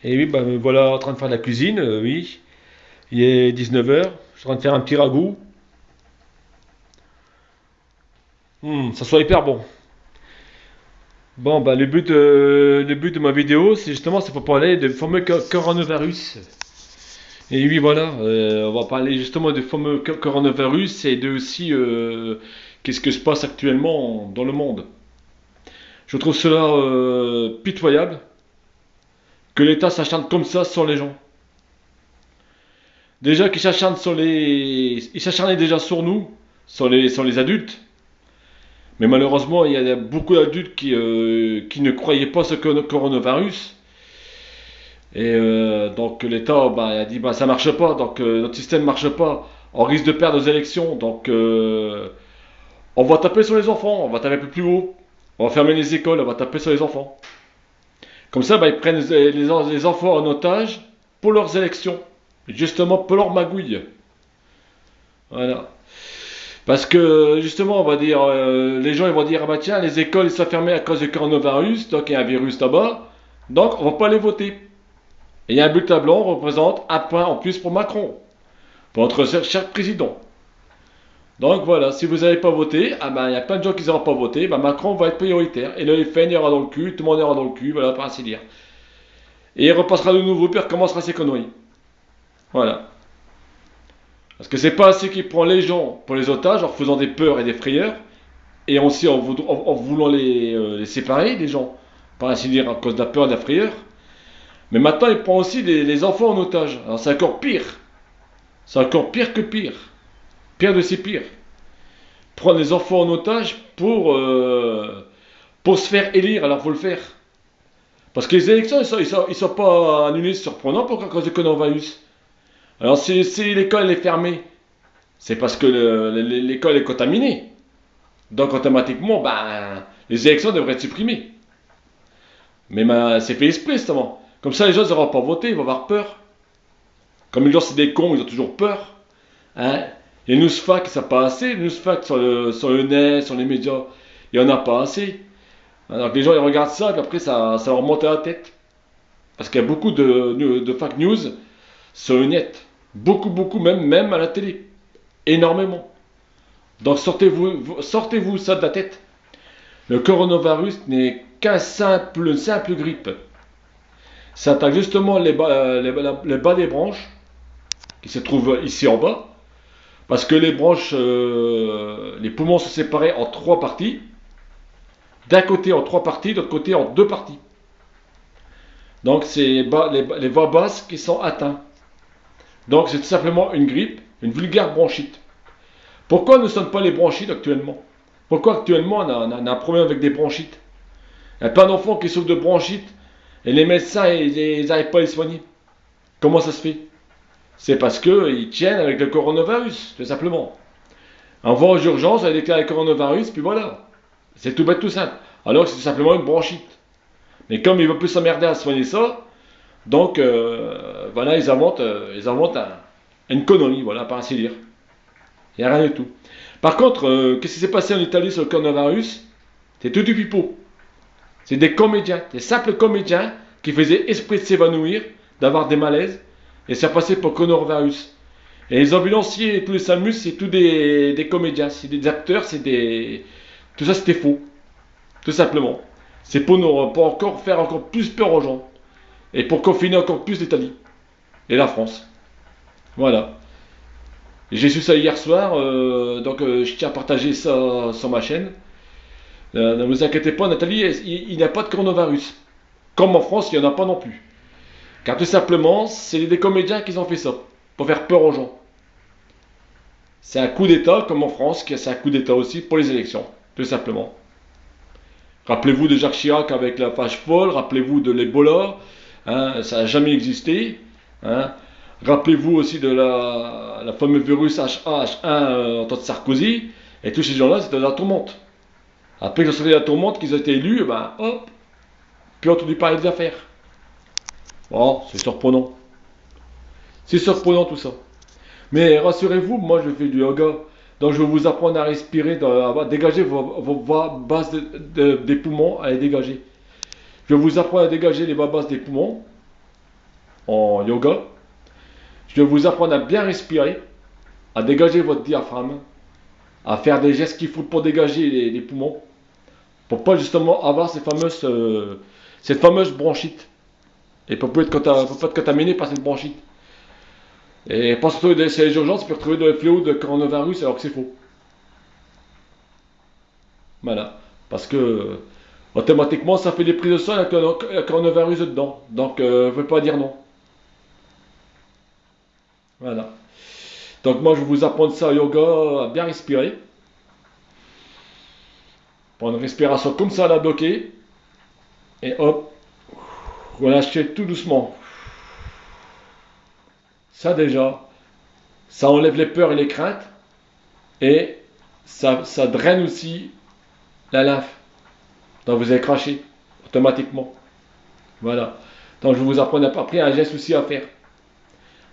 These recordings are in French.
Et oui, bah, me voilà en train de faire de la cuisine, oui. Il est 19 h, je suis en train de faire un petit ragoût. Ça soit hyper bon. Bon, bah, le but de ma vidéo, c'est pour parler de fameux coronavirus. Et oui, voilà, on va parler justement du fameux coronavirus et de aussi qu'est-ce que se passe actuellement dans le monde. Je trouve cela pitoyable que l'État s'acharne comme ça sur les gens. Déjà qu'ils s'acharnent sur les, ils s'acharnaient déjà sur nous, sur les adultes. Mais malheureusement, il y a beaucoup d'adultes qui ne croyaient pas ce coronavirus. Et donc l'État bah, a dit bah, ça marche pas, donc notre système marche pas, on risque de perdre nos élections, donc on va taper sur les enfants, on va taper un peu plus haut, on va fermer les écoles, on va taper sur les enfants. Comme ça, bah, ils prennent les enfants en otage pour leurs élections, justement pour leur magouille. Voilà. Parce que justement, on va dire, les gens ils vont dire, ah bah tiens, les écoles ils sont fermées à cause du coronavirus, donc il y a un virus là-bas, donc on va pas aller voter. Et il y a un bulletin blanc représente un point en plus pour Macron, pour notre cher président. Donc voilà, si vous n'avez pas voté, ah ben il y a plein de gens qui n'auront pas voté, ben Macron va être prioritaire. Et le FN ira dans le cul, tout le monde ira dans le cul, voilà, par ainsi dire. Et il repassera de nouveau, puis il recommencera ses conneries. Voilà. Parce que c'est pas assez qui prend les gens pour les otages en faisant des peurs et des frayeurs, et aussi en voulant les séparer, les gens, par ainsi dire, à cause de la peur et de la frayeur. Mais maintenant, il prend aussi les enfants en otage. Alors c'est encore pire. C'est encore pire que pire. Pire de ces pires. Prendre les enfants en otage pour se faire élire, alors faut le faire. Parce que les élections, ils sont pas annulées, c'est surprenant pour cause du coronavirus. Alors si l'école est fermée, c'est parce que l'école est contaminée. Donc automatiquement, ben, les élections devraient être supprimées. Mais ben, c'est fait exprès, justement. Comme ça, les gens n'auront pas voté, ils vont avoir peur. Comme les gens, c'est des cons, ils ont toujours peur. Hein? Les newsfacts, ça pas assez. Les newsfacts sur le net, sur les médias, il n'y en a pas assez. Alors que les gens ils regardent ça, et après ça leur monte à la tête. Parce qu'il y a beaucoup de fake news sur le net. Beaucoup, beaucoup, même à la télé. Énormément. Donc sortez-vous ça de la tête. Le coronavirus n'est qu'une simple grippe. Ça attaque justement les bas des branches, qui se trouvent ici en bas. Parce que les branches, les poumons sont séparés en trois parties. D'un côté en trois parties, de l'autre côté en deux parties. Donc c'est les voies basses qui sont atteintes. Donc c'est tout simplement une grippe, une vulgaire bronchite. Pourquoi ne sonnent pas les bronchites actuellement? Pourquoi actuellement on a un problème avec des bronchites? Il y a plein d'enfants qui souffrent de bronchites et les médecins ils n'arrivent pas à les soigner. Comment ça se fait? C'est parce qu'ils tiennent avec le coronavirus, tout simplement. On va aux urgences, on déclare le coronavirus, puis voilà. C'est tout bête, tout simple. Alors que c'est tout simplement une bronchite. Mais comme ils ne veulent plus s'emmerder à soigner ça, donc voilà, ils inventent une connerie, voilà, par ainsi dire. Il n'y a rien du tout. Par contre, qu'est-ce qui s'est passé en Italie sur le coronavirus? C'est tout du pipeau. C'est des comédiens, des simples comédiens qui faisaient esprit de s'évanouir, d'avoir des malaises, et c'est passé pour coronavirus. Et les ambulanciers et tous les SAMUS, c'est tous des comédiens, c'est des acteurs, tout ça c'était faux, tout simplement. C'est pour encore faire encore plus peur aux gens, et pour confiner encore plus l'Italie et la France. Voilà. J'ai su ça hier soir, donc je tiens à partager ça sur ma chaîne. Ne vous inquiétez pas, Nathalie, il n'y a pas de coronavirus. Comme en France, il n'y en a pas non plus. Car tout simplement, c'est des comédiens qui ont fait ça, pour faire peur aux gens. C'est un coup d'État, comme en France, c'est un coup d'État aussi pour les élections, tout simplement. Rappelez-vous de Jacques Chirac avec la page folle, rappelez-vous de l'Ebola, hein, ça n'a jamais existé. Hein. Rappelez-vous aussi de la fameuse virus H1N1 en temps de Sarkozy, et tous ces gens-là, c'était de la tourmente. Après qu'ils ont sorti de la tourmente, qu'ils ont été élus, ben hop, puis entendu parler des affaires. Bon, c'est surprenant. C'est surprenant tout ça. Mais rassurez-vous, moi je fais du yoga. Donc je vais vous apprendre à respirer, à dégager vos voies basses des poumons, à les dégager. Je vais vous apprendre à dégager les voies basses des poumons. en yoga. Je vais vous apprendre à bien respirer, à dégager votre diaphragme, à faire des gestes qu'il faut pour dégager les poumons, pour pas justement avoir cette fameuse bronchite. Et pour pas être contaminé par cette bronchite. Et pas surtout dans les urgences, pour retrouver le fléau de coronavirus alors que c'est faux. Voilà. Parce que automatiquement, ça fait des prises de sang avec le coronavirus dedans. Donc, ne pouvez pas dire non. Voilà. Donc, moi, je vais vous apprendre ça au yoga, à bien respirer. Prendre une respiration comme ça, la bloquer. Et hop, relâchez tout doucement. Ça déjà, ça enlève les peurs et les craintes. Et ça draine aussi la lymphe. Donc vous allez cracher automatiquement. Voilà. Donc je vais vous apprendre après un geste aussi à faire.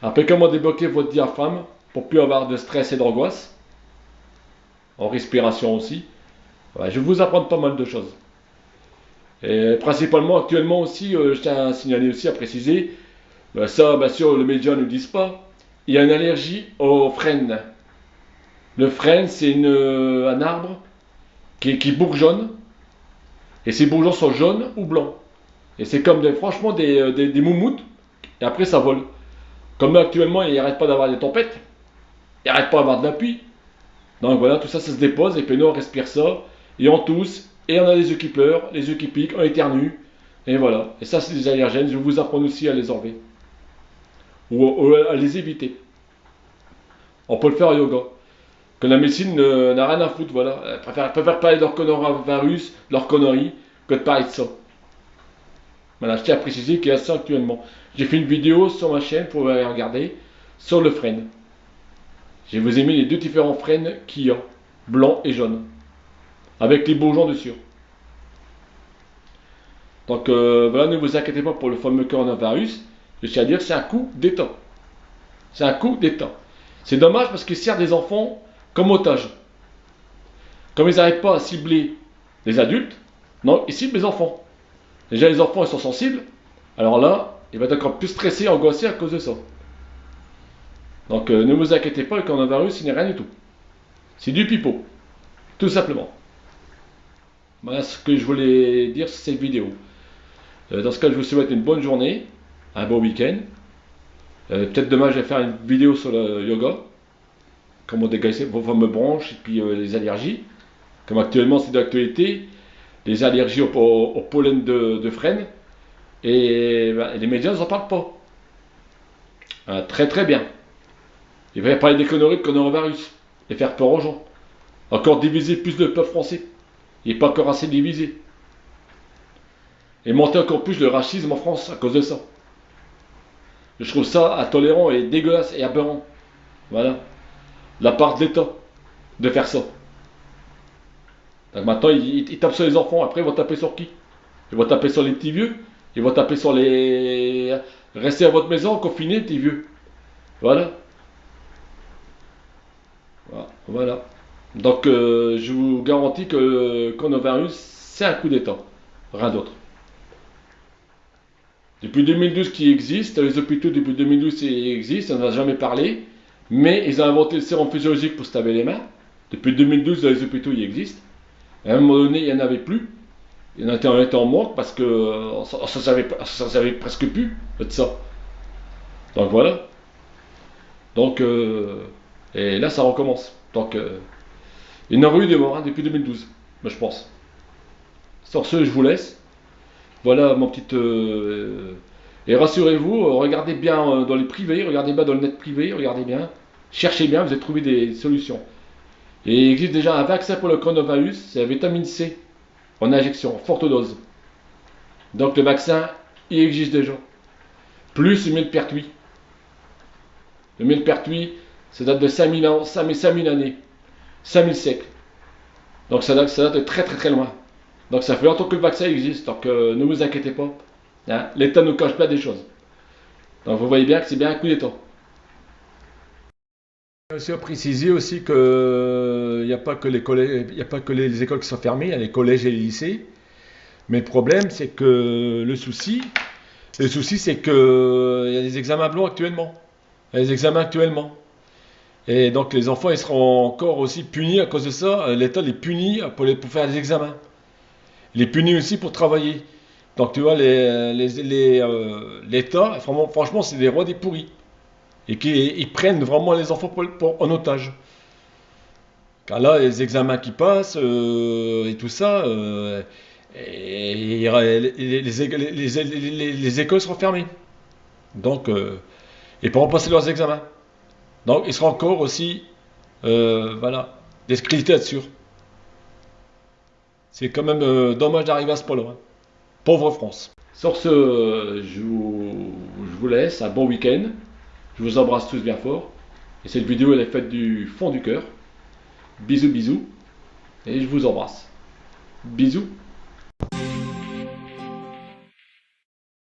Après, comment débloquer votre diaphragme pour plus avoir de stress et d'angoisse. En respiration aussi. Voilà, je vais vous apprendre pas mal de choses. Et principalement, actuellement aussi, je tiens à signaler aussi, à préciser, ça, bien sûr, les médias ne le disent pas, il y a une allergie au frêne. Le frêne, c'est un arbre qui bourgeonne, et ces bourgeons sont jaunes ou blancs. Et c'est comme franchement des moumoutes, et après ça vole. Comme là actuellement, il n'arrête pas d'avoir des tempêtes, il n'arrête pas d'avoir de la pluie. Donc voilà, tout ça, ça se dépose, et puis nous on respire ça, et on tousse, et on a les yeux qui pleurent, les yeux qui piquent, on éternue, et voilà. Et ça, c'est des allergènes, je vais vous apprendre aussi à les enlever, ou à les éviter. On peut le faire au yoga. Que la médecine n'a rien à foutre, voilà. Elle préfère parler de leur coronavirus, de leur connerie, que de parler de ça. Voilà, je tiens à préciser qu'il y a ça actuellement. J'ai fait une vidéo sur ma chaîne pour aller regarder sur le frêne. Je vous ai mis les deux différents frênes qu'il y a, blanc et jaune, avec les bourgeons dessus. Donc voilà, ne vous inquiétez pas pour le fameux coronavirus. Je tiens à dire, c'est un coup d'État. C'est un coup d'État. C'est dommage parce qu'il sert des enfants comme otages. Comme ils n'arrivent pas à cibler les adultes, non, ils ciblent les enfants. Déjà, les enfants, ils sont sensibles. Alors là, ils vont être encore plus stressés, angoissés à cause de ça. Donc, ne vous inquiétez pas, le coronavirus, il n'est rien du tout. C'est du pipeau. Tout simplement. Voilà ce que je voulais dire sur cette vidéo. Dans ce cas, je vous souhaite une bonne journée, un bon week-end. Peut-être demain, je vais faire une vidéo sur le yoga. Comment dégager vos fameuses bronches et puis les allergies. Comme actuellement, c'est d'actualité. Les allergies au pollen de frêne. Et les médias ne s'en parlent pas. Très très bien. Il va parler des conneries de coronavirus et faire peur aux gens. Encore diviser plus le peuple français. Il n'est pas encore assez divisé. Et monter encore plus le racisme en France à cause de ça. Je trouve ça intolérant et dégueulasse et aberrant. Voilà. De la part de l'État de faire ça. Donc maintenant, ils tapent sur les enfants. Après, ils vont taper sur qui? Ils vont taper sur les petits vieux. Ils vont taper sur les... Restez à votre maison, confinés, petits vieux. Voilà. Voilà. Donc, je vous garantis que le coronavirus, c'est un coup d'État. Rien d'autre. Depuis 2012 qui existe, les hôpitaux depuis 2012 qui existent, on n'en a jamais parlé. Mais ils ont inventé le sérum physiologique pour se laver les mains. Depuis 2012, les hôpitaux y existent. À un moment donné, il n'y en avait plus. Il y en était en manque parce que on s'en savait presque plus de ça. Donc voilà. Donc, et là, ça recommence. Donc, il y en aurait eu des morts depuis 2012, moi, je pense. Sur ce, je vous laisse. Voilà mon petit... et rassurez-vous, regardez bien dans les privés, regardez bien dans le net privé, regardez bien. Cherchez bien, vous allez trouver des solutions. Et il existe déjà un vaccin pour le coronavirus, c'est la vitamine C, en injection, forte dose. Donc le vaccin, il existe déjà. Plus le millepertuis. Le millepertuis, ça date de 5000 ans, 5000 années. 5000 siècles. Donc ça date de très très très loin. Donc ça fait longtemps que le vaccin existe, donc ne vous inquiétez pas. Hein, l'État nous cache pas des choses. Donc vous voyez bien que c'est bien un coup d'État. Aussi à préciser aussi que il n'y a pas que les collèges, il y a pas que les écoles qui sont fermées, il y a les collèges et les lycées. Mais le problème, c'est que le souci, Le souci, c'est que il y a des examens blancs actuellement. Il y a des examens actuellement. Et donc les enfants, ils seront encore aussi punis à cause de ça. L'État les punit pour faire les examens. Il les punit aussi pour travailler. Donc tu vois, l'État, franchement, c'est des rois des pourris. Et qui ils prennent vraiment les enfants en otage. Car là, les examens qui passent et tout ça, les écoles seront fermées. Donc, ils pourront passer leurs examens. Donc, ils seront encore aussi, voilà, discrédités là-dessus. C'est quand même dommage d'arriver à ce point-là, hein. Pauvre France. Sur ce, je vous laisse. Un bon week-end. Je vous embrasse tous bien fort. Et cette vidéo, elle est faite du fond du cœur. Bisous, bisous. Et je vous embrasse. Bisous.